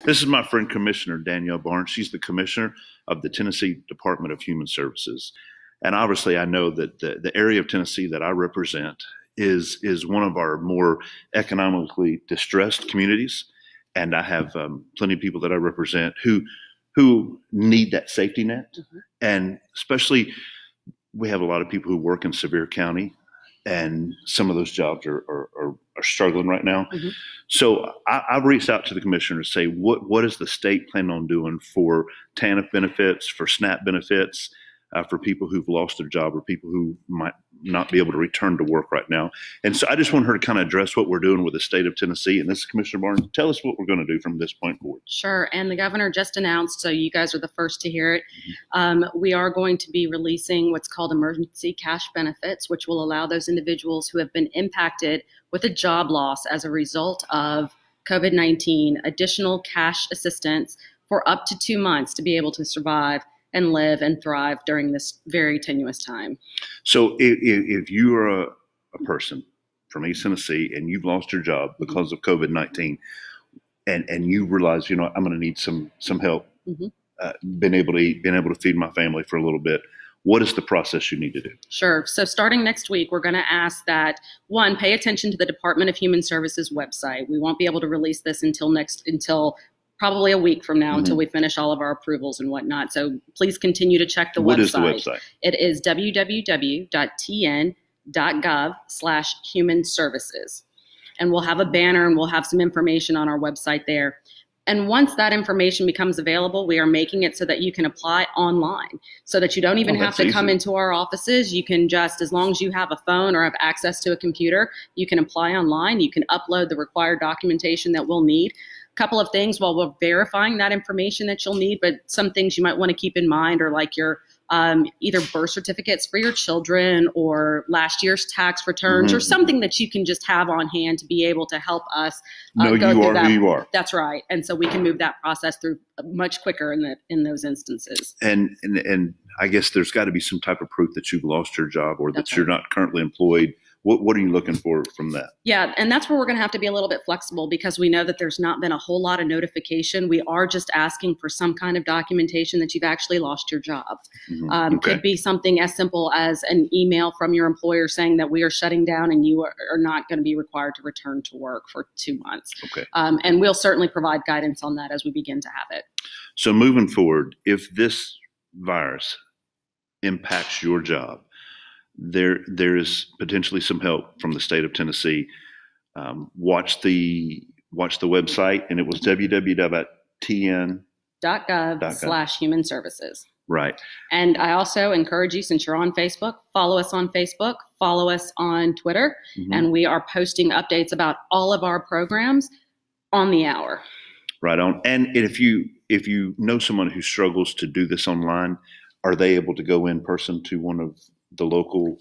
This is my friend Commissioner Danielle Barnes. She's the Commissioner of the Tennessee Department of Human Services. And obviously I know that the area of Tennessee that I represent is one of our more economically distressed communities. And I have plenty of people that I represent who need that safety net. Mm-hmm. And especially we have a lot of people who work in Sevier County, and some of those jobs are struggling right now. Mm-hmm. So I've reached out to the commissioner to say, what is the state planning on doing for TANF benefits, for SNAP benefits, for people who've lost their job or people who might not be able to return to work right now. And so I just want her to kind of address what we're doing with the state of Tennessee. And this is Commissioner Barnes. Tell us what we're going to do from this point forward. Sure. And the governor just announced, so you guys are the first to hear it, we are going to be releasing what's called emergency cash benefits, which will allow those individuals who have been impacted with a job loss as a result of COVID-19 additional cash assistance for up to 2 months to be able to survive and live and thrive during this very tenuous time. So if you are a person from East Tennessee and you've lost your job because of COVID-19 and you realize, I'm going to need some help, being able to eat, being able to feed my family for a little bit, what is the process you need to do? Sure. So starting next week, we're going to ask that, one, pay attention to the Department of Human Services website. We won't be able to release this until probably a week from now, until we finish all of our approvals and whatnot. So please continue to check the website. What is the website? It is www.tn.gov/human services. And we'll have a banner and we'll have some information on our website there. And once that information becomes available, we are making it so that you can apply online, so that you don't even have to come into our offices. You can just, as long as you have a phone or have access to a computer, you can apply online. You can upload the required documentation that we'll need. Couple of things while we're verifying that information that you'll need, but some things you might want to keep in mind are like your either birth certificates for your children or last year's tax returns or something that you can just have on hand to be able to help us know go you through are that. who you are. That's right. And so we can move that process through much quicker in those instances. And I guess there's got to be some type of proof that you've lost your job or that you're not currently employed. What are you looking for from that? Yeah, and that's where we're going to have to be a little bit flexible, because we know that there's not been a whole lot of notification. We are just asking for some kind of documentation that you've actually lost your job. Could be something as simple as an email from your employer saying that we are shutting down and you are not going to be required to return to work for 2 months. And we'll certainly provide guidance on that as we begin to have it. So moving forward, if this virus impacts your job, there is potentially some help from the state of Tennessee. Watch the website, and it was www.tn.gov/human services. Right. And I also encourage you, since you're on Facebook, follow us on Facebook, follow us on Twitter, and we are posting updates about all of our programs on the hour. Right on. And if you know someone who struggles to do this online, are they able to go in person to one of the local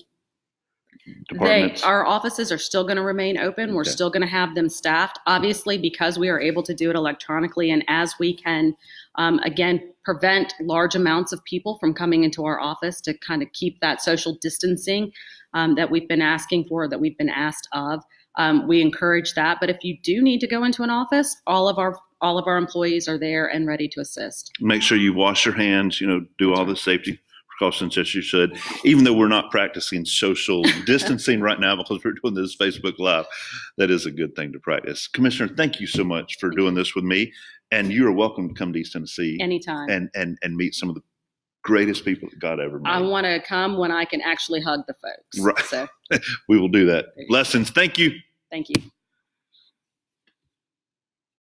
departments? Our offices are still going to remain open. We're still going to have them staffed, obviously, because we are able to do it electronically. And as we can, again, prevent large amounts of people from coming into our office to kind of keep that social distancing that we've been asking for, that we've been asked of, we encourage that. But if you do need to go into an office, all of our employees are there and ready to assist. Make sure you wash your hands, do all the safety precautions as you should, even though we're not practicing social distancing right now because we're doing this Facebook Live. That is a good thing to practice. Commissioner, thank you so much for doing this with me. And you are welcome to come to East Tennessee anytime and meet some of the greatest people that God ever made. I want to come when I can actually hug the folks. Right. So we will do that. Blessings. Thank you. Thank you.